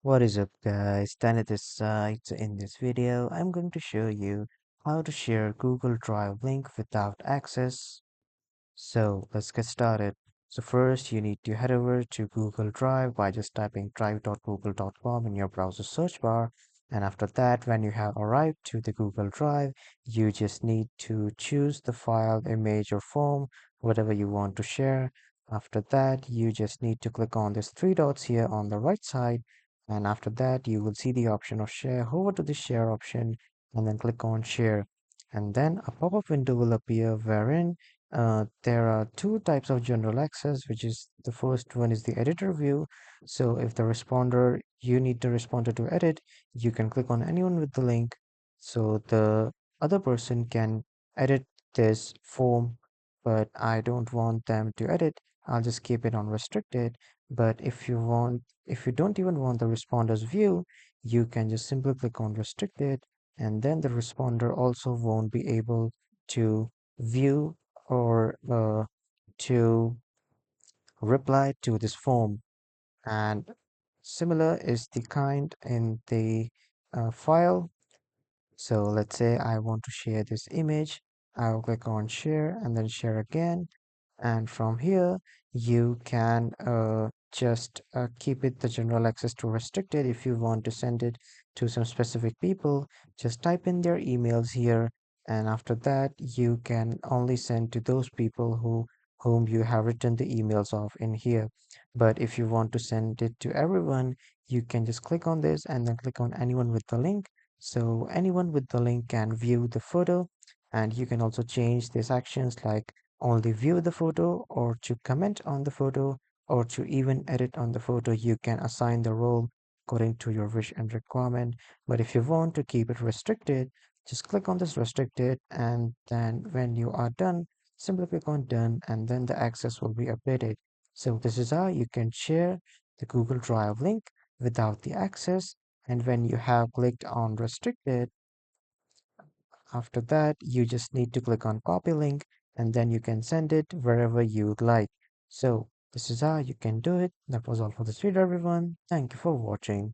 What is up guys, Tanit this side. So in this video, I'm going to show you how to share Google Drive link without access. So let's get started. So first you need to head over to Google Drive by just typing drive.google.com in your browser search bar. And after that, when you have arrived to the Google Drive, you just need to choose the file, image or form, whatever you want to share. After that, you just need to click on these three dots here on the right side. And after that, you will see the option of share. Hover to the share option and then click on share. And then a pop-up window will appear wherein there are two types of general access, which is the first one is the editor view. So if the responder, you need the responder to edit, you can click on anyone with the link. So the other person can edit this form, but I don't want them to edit. I'll just keep it on restricted. But if you don't even want the responder's view, you can just simply click on restricted, and then the responder also won't be able to view or to reply to this form. And similar is the kind in the file. So let's say I want to share this image. I'll click on share and then share again. And from here, you can just keep it the general access to restricted. If you want to send it to some specific people, just type in their emails here. And after that, you can only send to those people whom you have written the emails of in here. But if you want to send it to everyone, you can just click on this and then click on anyone with the link. So anyone with the link can view the photo, and you can also change these actions like only view the photo or to comment on the photo or to even edit on the photo. You can assign the role according to your wish and requirement. But if you want to keep it restricted, just click on this restricted, and then when you are done, simply click on done, and then the access will be updated. So this is how you can share the Google Drive link without the access. And when you have clicked on restricted, after that, you just need to click on copy link, and then you can send it wherever you'd like. So this is how you can do it. That was all for this video, everyone. Thank you for watching.